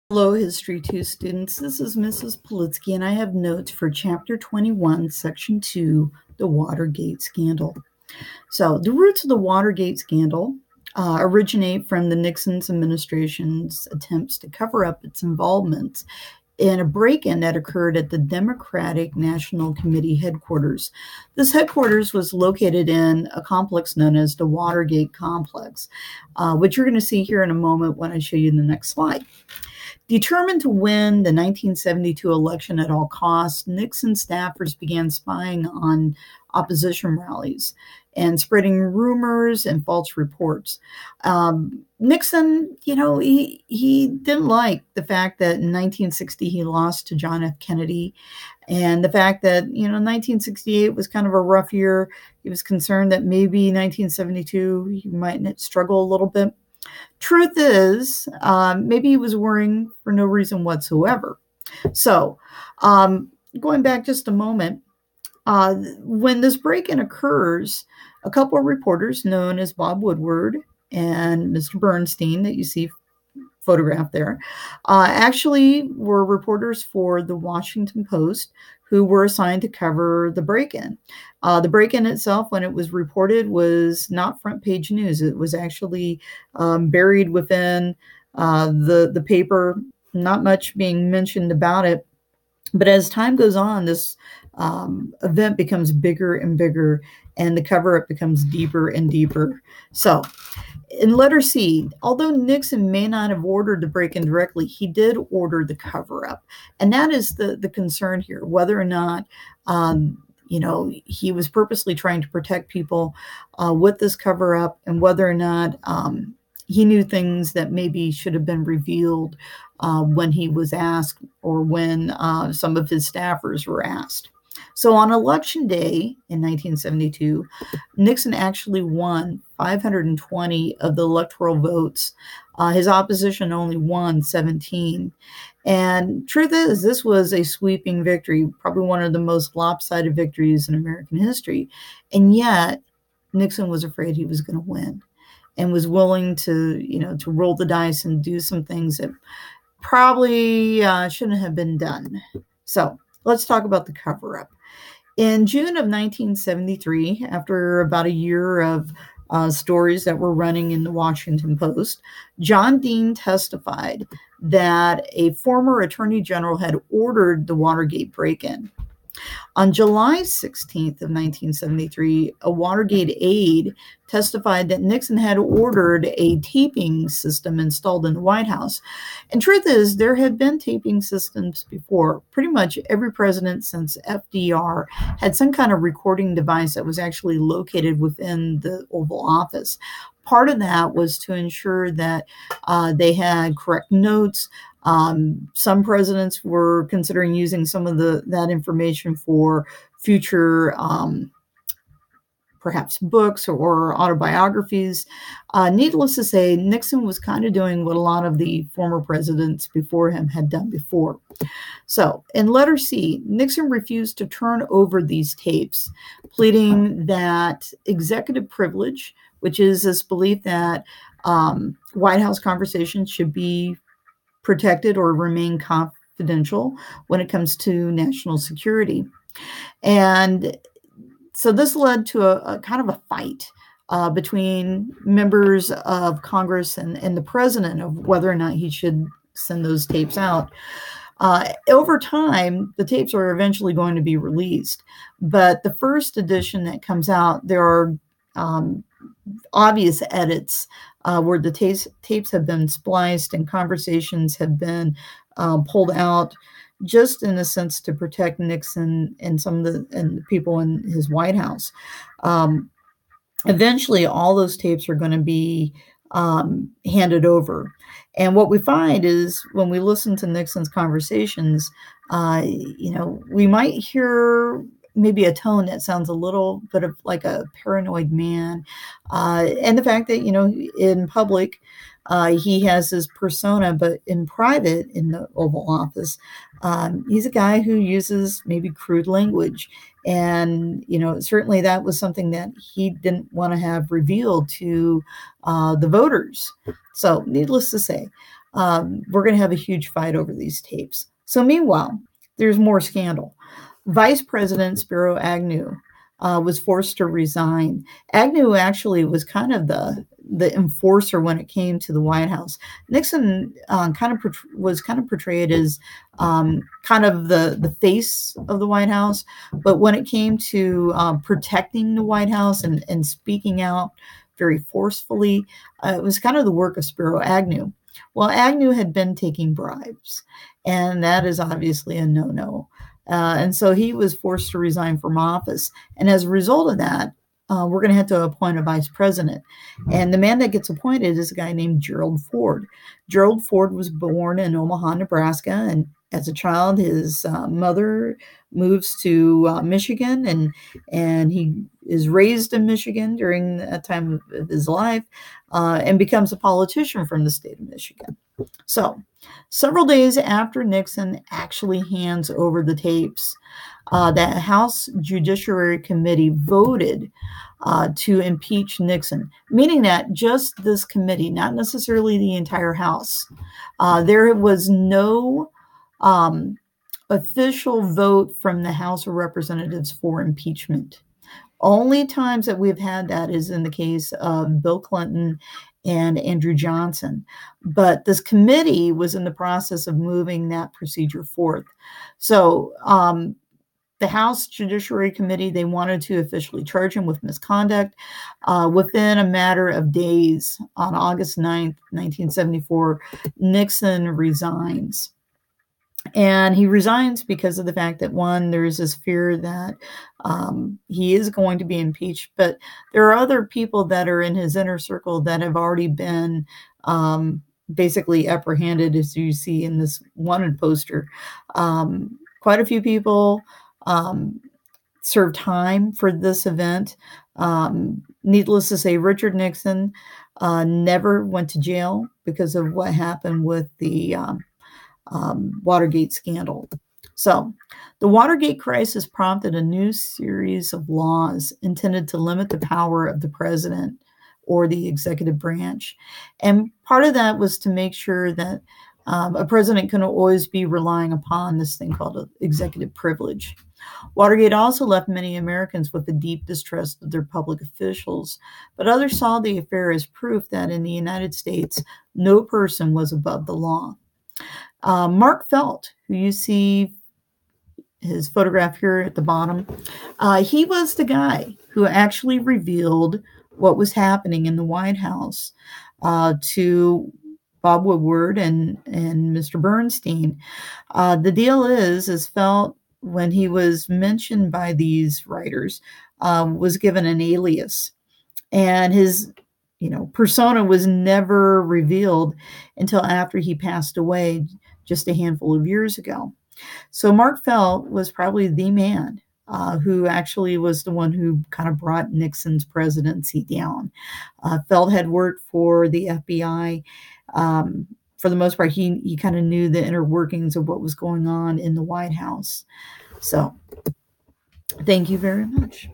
Hello, History 2 students. This is Mrs. Politsky, and I have notes for Chapter 21, Section 2, the Watergate Scandal. So, the roots of the Watergate scandal originate from the Nixon administration's attempts to cover up its involvement in a break-in that occurred at the Democratic National Committee headquarters. This headquarters was located in a complex known as the Watergate Complex, which you're going to see here in a moment when I show you the next slide. Determined to win the 1972 election at all costs, Nixon staffers began spying on opposition rallies and spreading rumors and false reports. Nixon, he didn't like the fact that in 1960 he lost to John F. Kennedy, and the fact that, 1968 was kind of a rough year. He was concerned that maybe 1972 he might struggle a little bit. Truth is, maybe he was worrying for no reason whatsoever. So, going back just a moment, when this break-in occurs, a couple of reporters known as Bob Woodward and Mr. Bernstein, that you see photographed there, actually were reporters for the Washington Post who were assigned to cover the break-in. The break-in itself, when it was reported, was not front page news. It was actually buried within the paper, not much being mentioned about it. But as time goes on, this event becomes bigger and bigger, and the cover-up becomes deeper and deeper. So, in letter C, although Nixon may not have ordered the break-in directly, he did order the cover-up. And that is the concern here, whether or not, he was purposely trying to protect people with this cover-up, and whether or not he knew things that maybe should have been revealed when he was asked, or when some of his staffers were asked. So on Election Day in 1972, Nixon actually won 520 of the electoral votes. His opposition only won 17. And truth is, this was a sweeping victory, probably one of the most lopsided victories in American history. And yet, Nixon was afraid he was going to win, and was willing to, to roll the dice and do some things that probably shouldn't have been done. So let's talk about the cover-up. In June of 1973, after about a year of stories that were running in the Washington Post, John Dean testified that a former attorney general had ordered the Watergate break-in. On July 16th of 1973, a Watergate aide testified that Nixon had ordered a taping system installed in the White House. And truth is, there had been taping systems before. Pretty much every president since FDR had some kind of recording device that was actually located within the Oval Office. Part of that was to ensure that they had correct notes. Some presidents were considering using some of that information for future, perhaps books or autobiographies. Needless to say, Nixon was kind of doing what a lot of the former presidents before him had done before. So in letter C, Nixon refused to turn over these tapes, pleading that executive privilege, which is this belief that White House conversations should be protected or remain confidential when it comes to national security. And so this led to a kind of a fight between members of Congress and the president of whether or not he should send those tapes out. Over time, the tapes are eventually going to be released. But the first edition that comes out, there are obvious edits where the tapes have been spliced and conversations have been pulled out, just in a sense to protect Nixon and some of the people in his White House. Eventually, all those tapes are going to be handed over. And what we find is when we listen to Nixon's conversations, we might hear maybe a tone that sounds a little bit of like a paranoid man. And the fact that, in public, he has his persona, but in private, in the Oval Office, he's a guy who uses maybe crude language. And, certainly that was something that he didn't want to have revealed to the voters. So needless to say, we're going to have a huge fight over these tapes. So meanwhile, there's more scandal. Vice President Spiro Agnew was forced to resign. Agnew actually was kind of the enforcer when it came to the White House. Nixon was kind of portrayed as kind of the face of the White House, but when it came to protecting the White House and speaking out very forcefully, it was kind of the work of Spiro Agnew. Well, Agnew had been taking bribes, and that is obviously a no-no. And so he was forced to resign from office. And as a result of that, we're going to have to appoint a vice president. And the man that gets appointed is a guy named Gerald Ford. Gerald Ford was born in Omaha, Nebraska. And as a child, his mother moves to Michigan, and he is raised in Michigan during that time of his life and becomes a politician from the state of Michigan. So several days after Nixon actually hands over the tapes, the House Judiciary Committee voted to impeach Nixon, meaning that just this committee, not necessarily the entire House. There was no official vote from the House of Representatives for impeachment. Only times that we've had that is in the case of Bill Clinton and Andrew Johnson. But this committee was in the process of moving that procedure forth. So the House Judiciary Committee, they wanted to officially charge him with misconduct. Within a matter of days, on August 9th, 1974, Nixon resigns. And he resigns because of the fact that, one, there's this fear that he is going to be impeached, but there are other people that are in his inner circle that have already been basically apprehended, as you see in this wanted poster. Quite a few people served time for this event. Needless to say, Richard Nixon never went to jail because of what happened with the Watergate scandal. So the Watergate crisis prompted a new series of laws intended to limit the power of the president or the executive branch. And part of that was to make sure that a president couldn't always be relying upon this thing called executive privilege. Watergate also left many Americans with a deep distrust of their public officials, but others saw the affair as proof that in the United States, no person was above the law. Mark Felt, who you see his photograph here at the bottom, he was the guy who actually revealed what was happening in the White House to Bob Woodward and Mr. Bernstein. The deal is Felt, when he was mentioned by these writers, was given an alias, and his persona was never revealed until after he passed away just a handful of years ago. So Mark Felt was probably the man who actually was the one who kind of brought Nixon's presidency down. Felt had worked for the FBI. For the most part, he kind of knew the inner workings of what was going on in the White House. So thank you very much.